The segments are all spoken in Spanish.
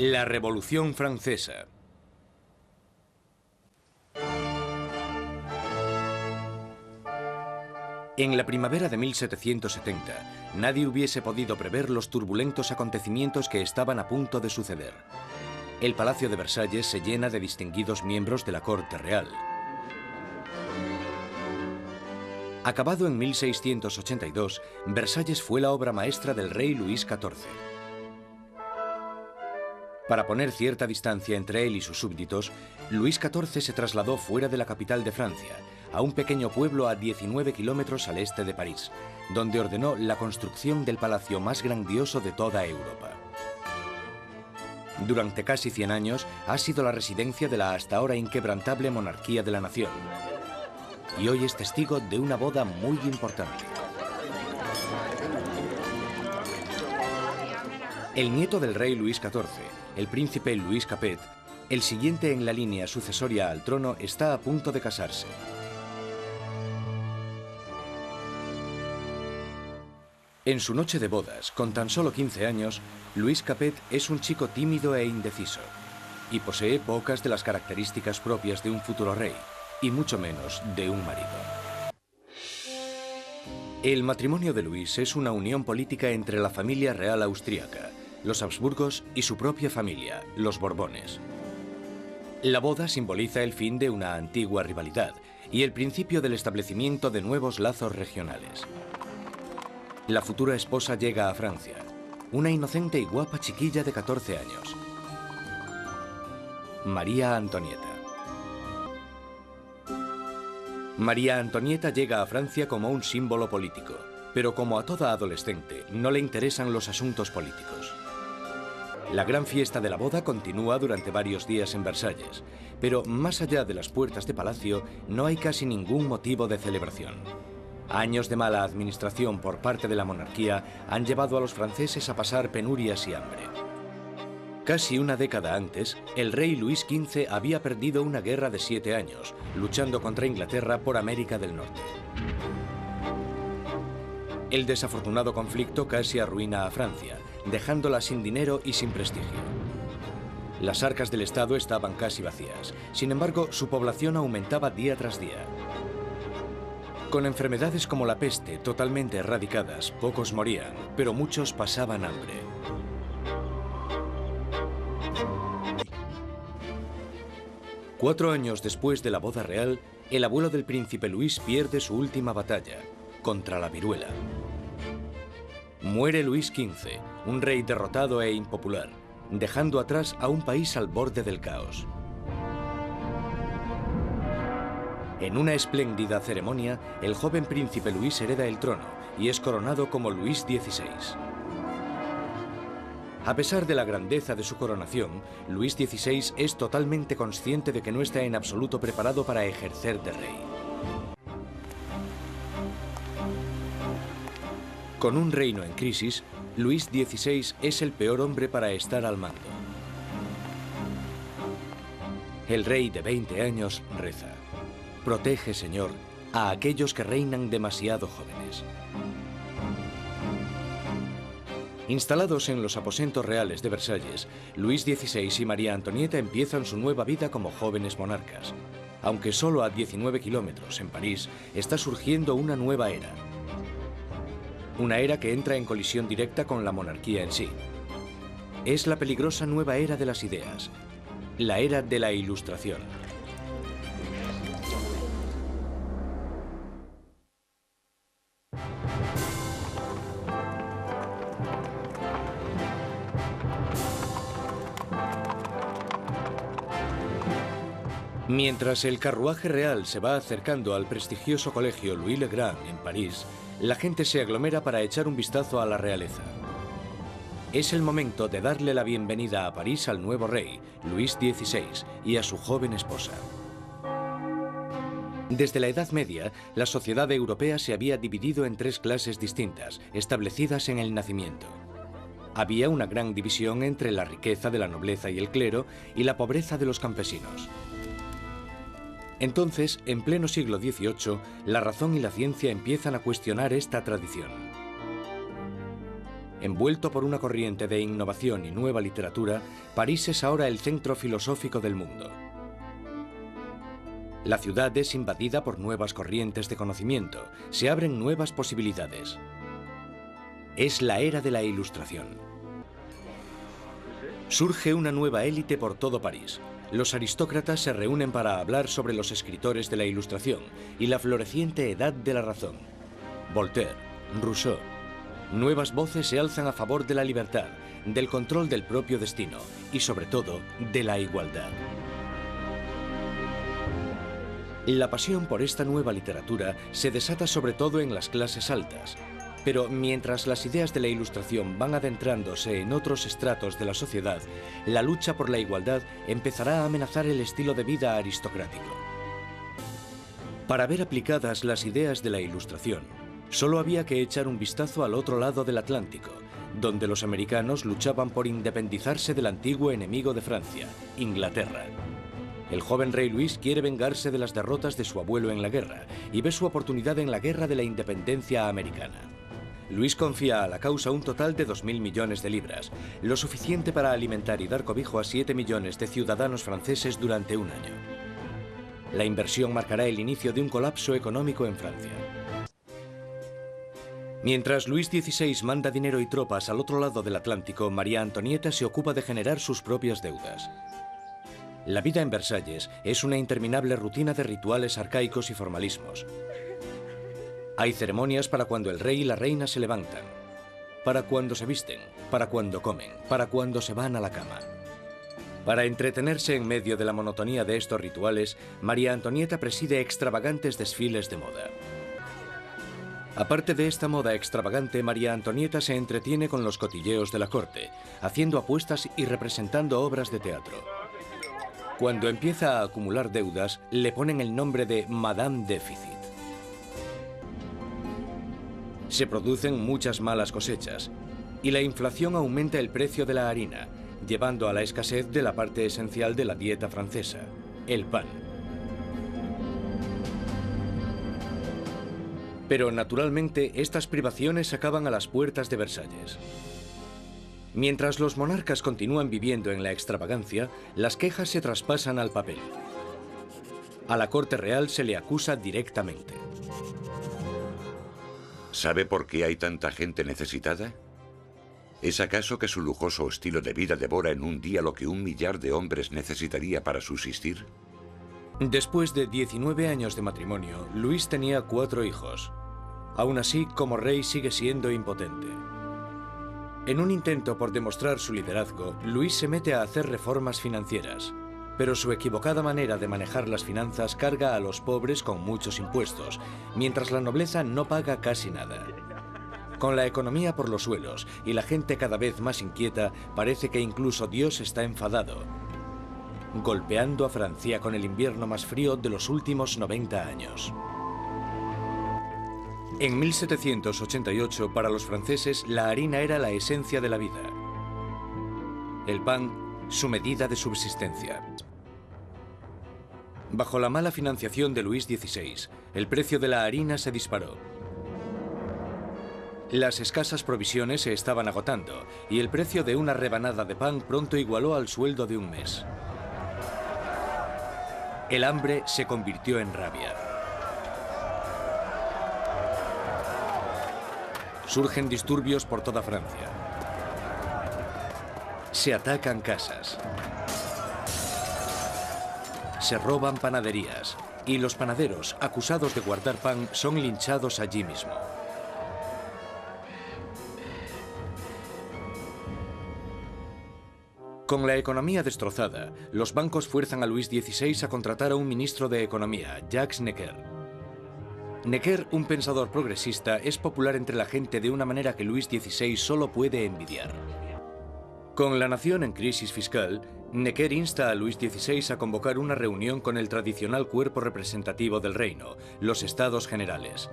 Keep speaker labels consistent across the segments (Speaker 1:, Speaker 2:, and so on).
Speaker 1: La Revolución Francesa. En la primavera de 1770, nadie hubiese podido prever los turbulentos acontecimientos que estaban a punto de suceder. El Palacio de Versalles se llena de distinguidos miembros de la corte real. Acabado en 1682, Versalles fue la obra maestra del rey Luis XIV. Para poner cierta distancia entre él y sus súbditos, Luis XIV se trasladó fuera de la capital de Francia, a un pequeño pueblo a 19 kilómetros al este de París, donde ordenó la construcción del palacio más grandioso de toda Europa. Durante casi 100 años ha sido la residencia de la hasta ahora inquebrantable monarquía de la nación. Y hoy es testigo de una boda muy importante. El nieto del rey Luis XIV, el príncipe Louis Capet, el siguiente en la línea sucesoria al trono, está a punto de casarse. En su noche de bodas, con tan solo 15 años, Louis Capet es un chico tímido e indeciso, y posee pocas de las características propias de un futuro rey, y mucho menos de un marido. El matrimonio de Luis es una unión política entre la familia real austríaca, los Habsburgos y su propia familia, los Borbones. La boda simboliza el fin de una antigua rivalidad y el principio del establecimiento de nuevos lazos regionales. La futura esposa llega a Francia, una inocente y guapa chiquilla de 14 años. María Antonieta. María Antonieta llega a Francia como un símbolo político, pero como a toda adolescente, no le interesan los asuntos políticos. La gran fiesta de la boda continúa durante varios días en Versalles, pero más allá de las puertas de palacio no hay casi ningún motivo de celebración. Años de mala administración por parte de la monarquía han llevado a los franceses a pasar penurias y hambre. Casi una década antes, el rey Luis XV había perdido una guerra de 7 años, luchando contra Inglaterra por América del Norte. El desafortunado conflicto casi arruina a Francia, dejándola sin dinero y sin prestigio. Las arcas del Estado estaban casi vacías, sin embargo, su población aumentaba día tras día. Con enfermedades como la peste totalmente erradicadas, pocos morían, pero muchos pasaban hambre. Cuatro años después de la boda real, el abuelo del príncipe Luis pierde su última batalla, contra la viruela. Muere Luis XV, un rey derrotado e impopular, dejando atrás a un país al borde del caos. En una espléndida ceremonia, el joven príncipe Luis hereda el trono y es coronado como Luis XVI. A pesar de la grandeza de su coronación, Luis XVI es totalmente consciente de que no está en absoluto preparado para ejercer de rey. Con un reino en crisis, Luis XVI es el peor hombre para estar al mando. El rey de 20 años reza: «Protege, Señor, a aquellos que reinan demasiado jóvenes». Instalados en los aposentos reales de Versalles, Luis XVI y María Antonieta empiezan su nueva vida como jóvenes monarcas. Aunque solo a 19 kilómetros, en París, está surgiendo una nueva era. Una era que entra en colisión directa con la monarquía en sí. Es la peligrosa nueva era de las ideas, la era de la Ilustración. Mientras el carruaje real se va acercando al prestigioso colegio Louis le Grand en París, la gente se aglomera para echar un vistazo a la realeza. Es el momento de darle la bienvenida a París al nuevo rey, Luis XVI, y a su joven esposa. Desde la Edad Media, la sociedad europea se había dividido en 3 clases distintas, establecidas en el nacimiento. Había una gran división entre la riqueza de la nobleza y el clero y la pobreza de los campesinos. Entonces, en pleno siglo XVIII, la razón y la ciencia empiezan a cuestionar esta tradición. Envuelto por una corriente de innovación y nueva literatura, París es ahora el centro filosófico del mundo. La ciudad es invadida por nuevas corrientes de conocimiento, se abren nuevas posibilidades. Es la era de la Ilustración. Surge una nueva élite por todo París. Los aristócratas se reúnen para hablar sobre los escritores de la Ilustración y la floreciente edad de la razón. Voltaire, Rousseau. Nuevas voces se alzan a favor de la libertad, del control del propio destino y, sobre todo, de la igualdad. La pasión por esta nueva literatura se desata sobre todo en las clases altas. Pero mientras las ideas de la Ilustración van adentrándose en otros estratos de la sociedad, la lucha por la igualdad empezará a amenazar el estilo de vida aristocrático. Para ver aplicadas las ideas de la Ilustración, solo había que echar un vistazo al otro lado del Atlántico, donde los americanos luchaban por independizarse del antiguo enemigo de Francia, Inglaterra. El joven rey Luis quiere vengarse de las derrotas de su abuelo en la guerra y ve su oportunidad en la Guerra de la Independencia Americana. Luis confía a la causa un total de 2.000 millones de libras, lo suficiente para alimentar y dar cobijo a 7 millones de ciudadanos franceses durante un año. La inversión marcará el inicio de un colapso económico en Francia. Mientras Luis XVI manda dinero y tropas al otro lado del Atlántico, María Antonieta se ocupa de generar sus propias deudas. La vida en Versalles es una interminable rutina de rituales arcaicos y formalismos. Hay ceremonias para cuando el rey y la reina se levantan, para cuando se visten, para cuando comen, para cuando se van a la cama. Para entretenerse en medio de la monotonía de estos rituales, María Antonieta preside extravagantes desfiles de moda. Aparte de esta moda extravagante, María Antonieta se entretiene con los cotilleos de la corte, haciendo apuestas y representando obras de teatro. Cuando empieza a acumular deudas, le ponen el nombre de Madame Déficit. Se producen muchas malas cosechas y la inflación aumenta el precio de la harina, llevando a la escasez de la parte esencial de la dieta francesa, el pan. Pero naturalmente estas privaciones acaban a las puertas de Versalles. Mientras los monarcas continúan viviendo en la extravagancia, las quejas se traspasan al papel. A la corte real se le acusa directamente.
Speaker 2: ¿Sabe por qué hay tanta gente necesitada? ¿Es acaso que su lujoso estilo de vida devora en un día lo que 1 millar de hombres necesitaría para subsistir?
Speaker 1: Después de 19 años de matrimonio, Luis tenía 4 hijos. Aún así, como rey sigue siendo impotente. En un intento por demostrar su liderazgo, Luis se mete a hacer reformas financieras. Pero su equivocada manera de manejar las finanzas carga a los pobres con muchos impuestos, mientras la nobleza no paga casi nada. Con la economía por los suelos y la gente cada vez más inquieta, parece que incluso Dios está enfadado, golpeando a Francia con el invierno más frío de los últimos 90 años. En 1788, para los franceses, la harina era la esencia de la vida. El pan, su medida de subsistencia. Bajo la mala financiación de Luis XVI, el precio de la harina se disparó. Las escasas provisiones se estaban agotando y el precio de una rebanada de pan pronto igualó al sueldo de un mes. El hambre se convirtió en rabia. Surgen disturbios por toda Francia. Se atacan casas. Se roban panaderías y los panaderos, acusados de guardar pan, son linchados allí mismo. Con la economía destrozada, los bancos fuerzan a Luis XVI a contratar a un ministro de Economía, Jacques Necker. Necker, un pensador progresista, es popular entre la gente de una manera que Luis XVI solo puede envidiar. Con la nación en crisis fiscal, Necker insta a Luis XVI a convocar una reunión con el tradicional cuerpo representativo del reino, los Estados Generales.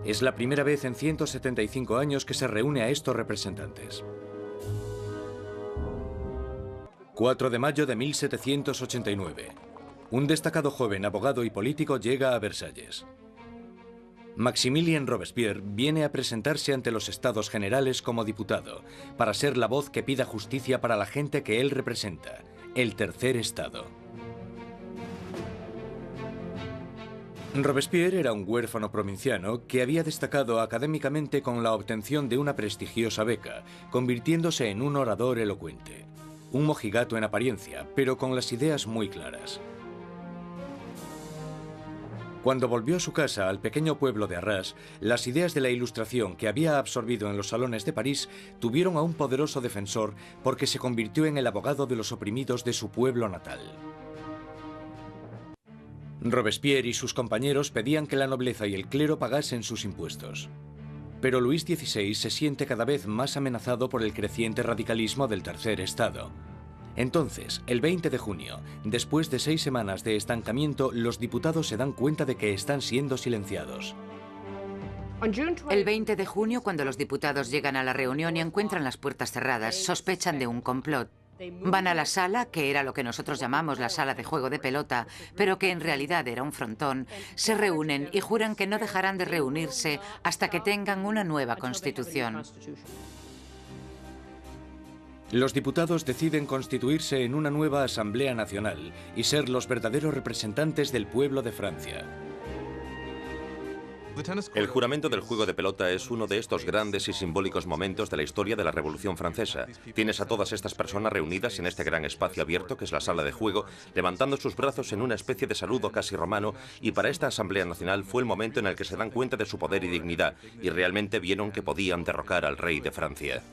Speaker 1: Es la primera vez en 175 años que se reúne a estos representantes. 4 de mayo de 1789. Un destacado joven abogado y político llega a Versalles. Maximilien Robespierre viene a presentarse ante los Estados Generales como diputado, para ser la voz que pida justicia para la gente que él representa, el Tercer Estado. Robespierre era un huérfano provinciano que había destacado académicamente con la obtención de una prestigiosa beca, convirtiéndose en un orador elocuente. Un mojigato en apariencia, pero con las ideas muy claras. Cuando volvió a su casa, al pequeño pueblo de Arras, las ideas de la Ilustración que había absorbido en los salones de París tuvieron a un poderoso defensor porque se convirtió en el abogado de los oprimidos de su pueblo natal. Robespierre y sus compañeros pedían que la nobleza y el clero pagasen sus impuestos. Pero Luis XVI se siente cada vez más amenazado por el creciente radicalismo del Tercer Estado. Entonces, el 20 de junio, después de 6 semanas de estancamiento, los diputados se dan cuenta de que están siendo silenciados.
Speaker 3: El 20 de junio, cuando los diputados llegan a la reunión y encuentran las puertas cerradas, sospechan de un complot. Van a la sala, que era lo que nosotros llamamos la sala de juego de pelota, pero que en realidad era un frontón, se reúnen y juran que no dejarán de reunirse hasta que tengan una nueva constitución.
Speaker 1: Los diputados deciden constituirse en una nueva Asamblea Nacional y ser los verdaderos representantes del pueblo de Francia.
Speaker 4: El juramento del juego de pelota es uno de estos grandes y simbólicos momentos de la historia de la Revolución Francesa. Tienes a todas estas personas reunidas en este gran espacio abierto que es la sala de juego, levantando sus brazos en una especie de saludo casi romano, y para esta Asamblea Nacional fue el momento en el que se dan cuenta de su poder y dignidad, y realmente vieron que podían derrocar al rey de Francia.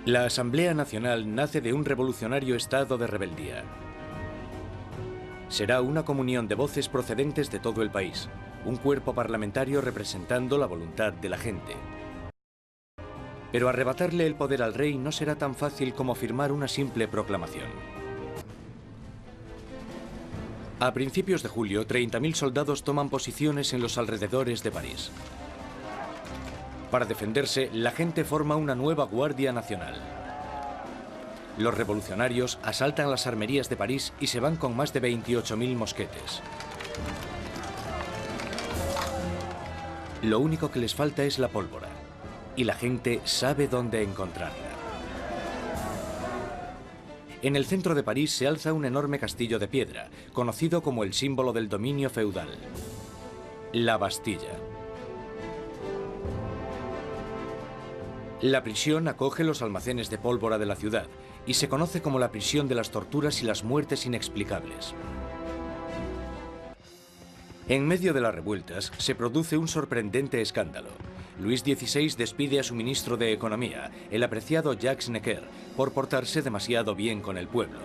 Speaker 1: La Asamblea Nacional nace de un revolucionario estado de rebeldía. Será una comunión de voces procedentes de todo el país, un cuerpo parlamentario representando la voluntad de la gente. Pero arrebatarle el poder al rey no será tan fácil como firmar una simple proclamación. A principios de julio, 30.000 soldados toman posiciones en los alrededores de París. Para defenderse, la gente forma una nueva Guardia Nacional. Los revolucionarios asaltan las armerías de París y se van con más de 28.000 mosquetes. Lo único que les falta es la pólvora, y la gente sabe dónde encontrarla. En el centro de París se alza un enorme castillo de piedra, conocido como el símbolo del dominio feudal, la Bastilla. La prisión acoge los almacenes de pólvora de la ciudad y se conoce como la prisión de las torturas y las muertes inexplicables. En medio de las revueltas se produce un sorprendente escándalo. Luis XVI despide a su ministro de Economía, el apreciado Jacques Necker, por portarse demasiado bien con el pueblo.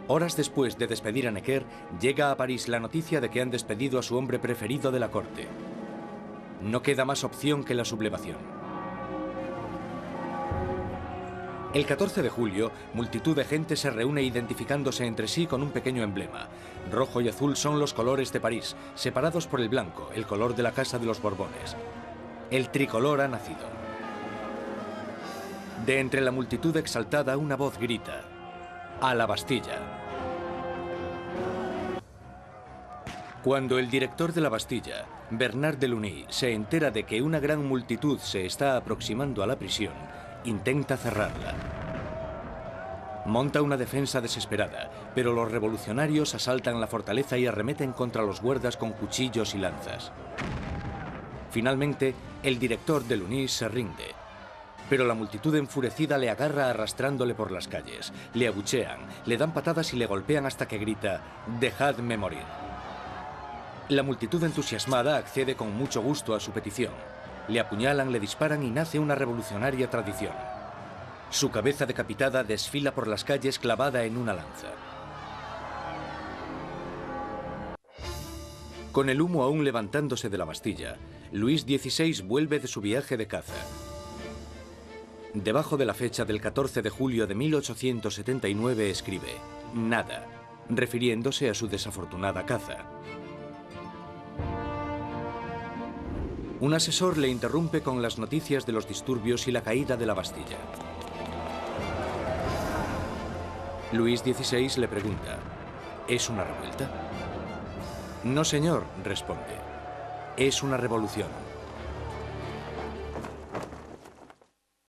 Speaker 1: Horas después de despedir a Necker, llega a París la noticia de que han despedido a su hombre preferido de la corte. No queda más opción que la sublevación. El 14 de julio, multitud de gente se reúne identificándose entre sí con un pequeño emblema. Rojo y azul son los colores de París, separados por el blanco, el color de la Casa de los Borbones. El tricolor ha nacido. De entre la multitud exaltada, una voz grita: ¡A la Bastilla! Cuando el director de la Bastilla, Bernard Delaunay, se entera de que una gran multitud se está aproximando a la prisión, intenta cerrarla. Monta una defensa desesperada, pero los revolucionarios asaltan la fortaleza y arremeten contra los guardas con cuchillos y lanzas. Finalmente, el director Delaunay se rinde, pero la multitud enfurecida le agarra arrastrándole por las calles, le abuchean, le dan patadas y le golpean hasta que grita: «¡Dejadme morir!». La multitud entusiasmada accede con mucho gusto a su petición. Le apuñalan, le disparan y nace una revolucionaria tradición. Su cabeza decapitada desfila por las calles clavada en una lanza. Con el humo aún levantándose de la Bastilla, Luis XVI vuelve de su viaje de caza. Debajo de la fecha del 14 de julio de 1879 escribe: «Nada», refiriéndose a su desafortunada caza. Un asesor le interrumpe con las noticias de los disturbios y la caída de la Bastilla. Luis XVI le pregunta: ¿es una revuelta? No, señor, responde. Es una revolución.